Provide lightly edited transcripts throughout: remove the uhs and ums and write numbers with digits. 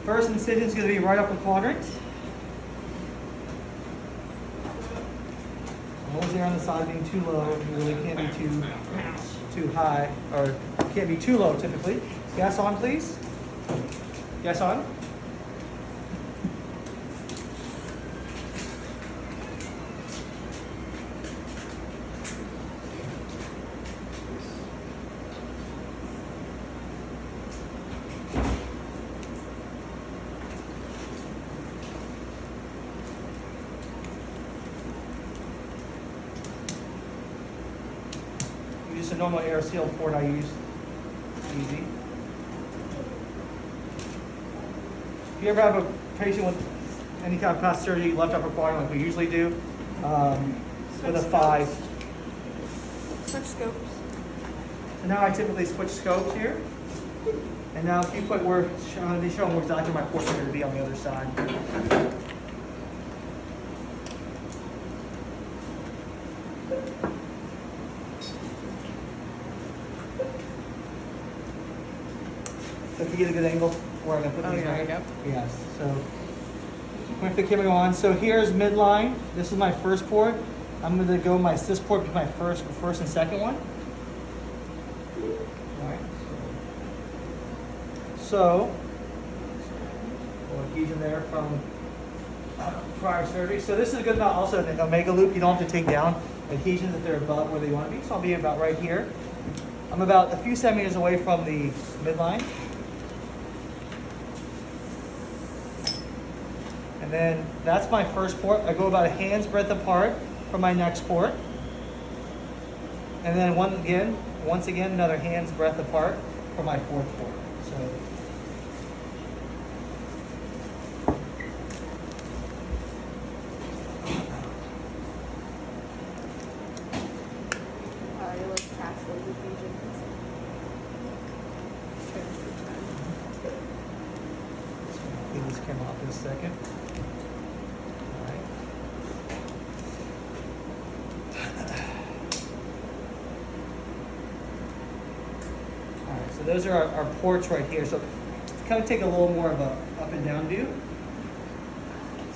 First incision is going to be right upper quadrant. Always there on the side being too low. You really can't be too high, or can't be too low typically. Gas on, please. Gas on. Just a normal air seal port I use. Easy. If you ever have a patient with any kind of plastic surgery, left upper quadrant, like we usually do, with a 5. Switch scopes. So now I typically switch scopes here. And now if you put where, they show them exactly where my port's going to be on the other side. So if you get a good angle where I'm going to put these there you right. go. Yes. So with the camera on. So here's midline. This is my first port. I'm going to go my sys port between my first and second one. All right. So adhesion there from prior surgery. So this is good about also an omega loop. You don't have to take down adhesions if they're above where they want to be. So I'll be about right here. I'm about a few centimeters away from the midline. And then that's my first port. I go about a hand's breadth apart from my next port. And then once again, another hand's breadth apart from my fourth port. So You look past those adhesions. clean this camera off in a second. All right. All right, so those are our ports right here. So kind of take a little more of a up and down view.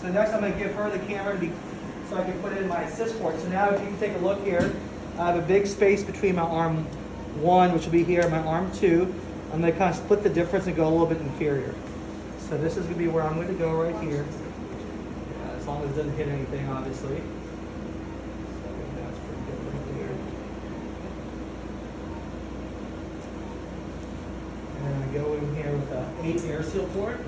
So next I'm going to give her the camera so I can put it in my assist port. So now if you can take a look here, I have a big space between my arm 1, which will be here, and my arm 2. I'm going to kind of split the difference and go a little bit inferior. So this is going to be where I'm going to go right here. Yeah, as long as it doesn't hit anything, obviously. So that's pretty good right there. And I go in here with an 8 air seal port.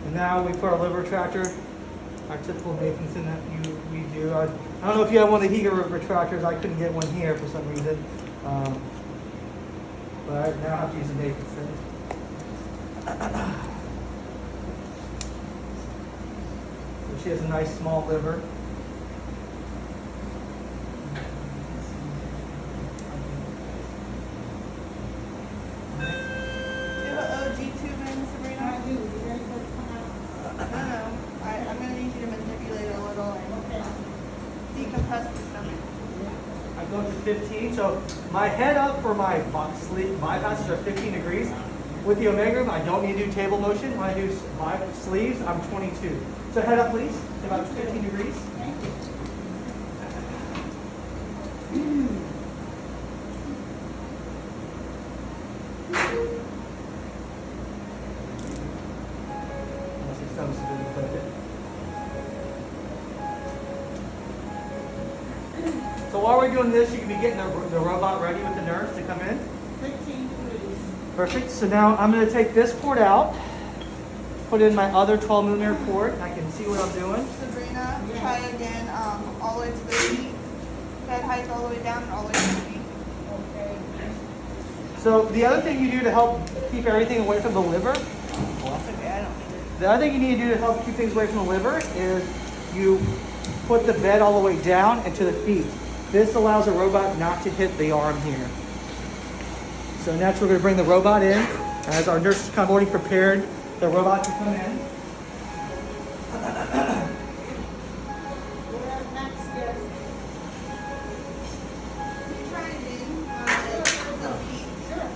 And now we put our liver retractor, our typical Nathanson that we do. I don't know if you have one of the Higa retractors. I couldn't get one here for some reason. But I now have to use a Nathanson. So she has a nice small liver. I go to 15, so my head up for my sleeve bypasses are 15 degrees. With the omega room, I don't need to do table motion. When I do my sleeves, I'm 22. So head up, please, to about 15 degrees. So while we're doing this, you can be getting the robot ready with the nurse to come in. 15 degrees. Perfect. So now I'm going to take this port out, put in my other 12mm port. I can see what I'm doing. Sabrina, try again, all the way to the feet. Head height all the way down and all the way to the feet. Okay. So the other thing you do to help keep everything away from the liver, That's okay, I don't need it. the other thing you need to do to help keep things away from the liver is you put the bed all the way down and to the feet. This allows the robot not to hit the arm here. So next we're going to bring the robot in. As our nurse is kind of already prepared the robot to come in. We're up next, yes. Try again on the feet. Sure.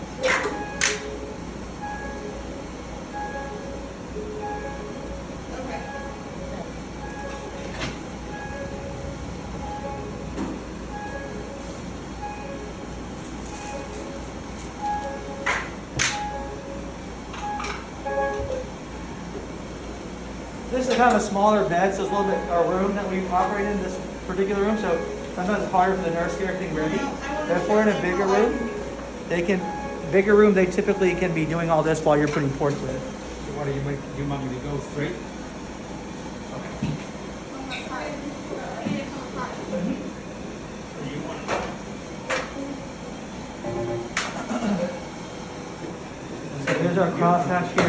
kind of a smaller bed, so it's a little bit our room that we operate in, this particular room. So sometimes it's harder for the nurse to get everything ready. But if we're in a bigger room, they typically can be doing all this while you're putting ports in. So what do you want me to go straight? So here's our cross hatch here.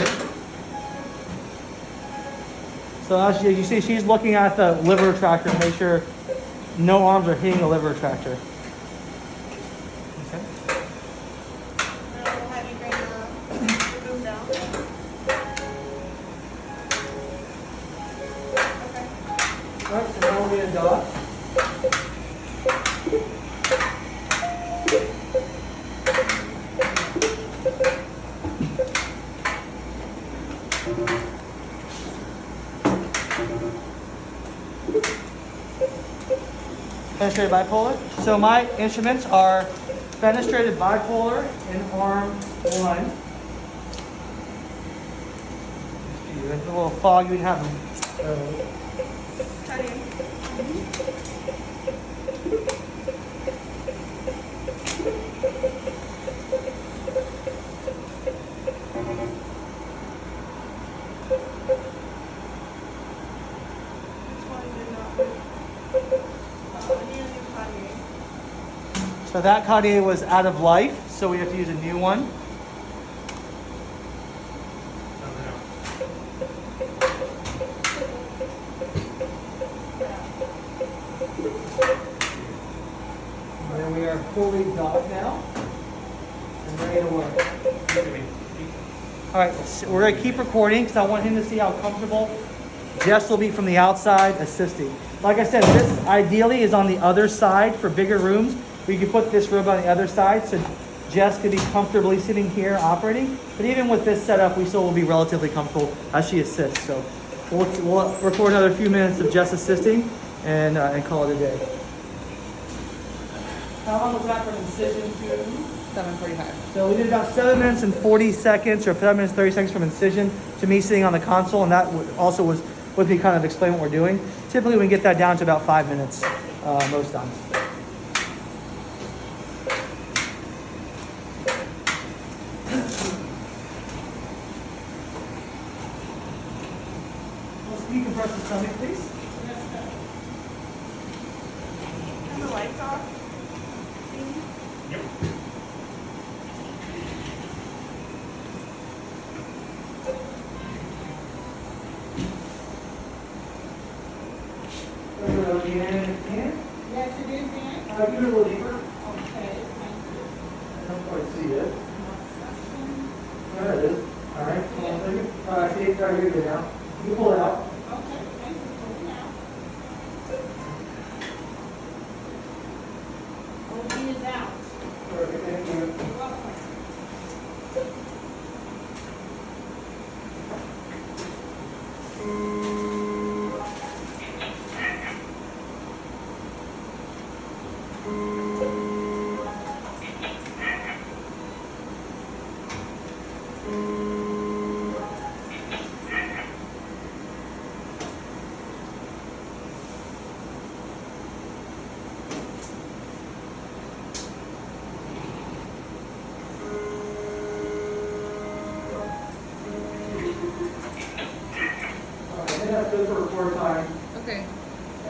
So as you see, she's looking at the liver retractor to make sure no arms are hitting the liver retractor. Okay. I'll have you bring the boom down. Okay. All right, so now we're going to dock. Fenestrated bipolar. So my instruments are fenestrated bipolar in arm 1. It's a little foggy. We have Cutting. This one did not. I need a new cutting. so that Cartier was out of life, so we have to use a new one. And then we are fully docked now and ready to work. All right, so we're gonna keep recording because I want him to see how comfortable Jess will be from the outside assisting. Like I said, this ideally is on the other side for bigger rooms. We can put this room on the other side so Jess could be comfortably sitting here operating. But even with this setup, we still will be relatively comfortable as she assists. So we'll record another few minutes of Jess assisting and call it a day. How long was that from incision to? 7:45. So we did about 7 minutes and 40 seconds, or 7 minutes 30 seconds from incision to me sitting on the console, and that also was with me kind of explain what we're doing. Typically, we can get that down to about 5 minutes most times. Let's decompress the stomach, please. Turn the lights off. Yep. Yes, it is in. Give it a little deeper. Okay, thank you. I don't quite see it. There it is. All right. Hold on a second. I see it right here good now. You can pull it out. Okay, thank you for now. OB is out. Perfect. Thank you. You're welcome. All right. I think that's good for report time. Okay.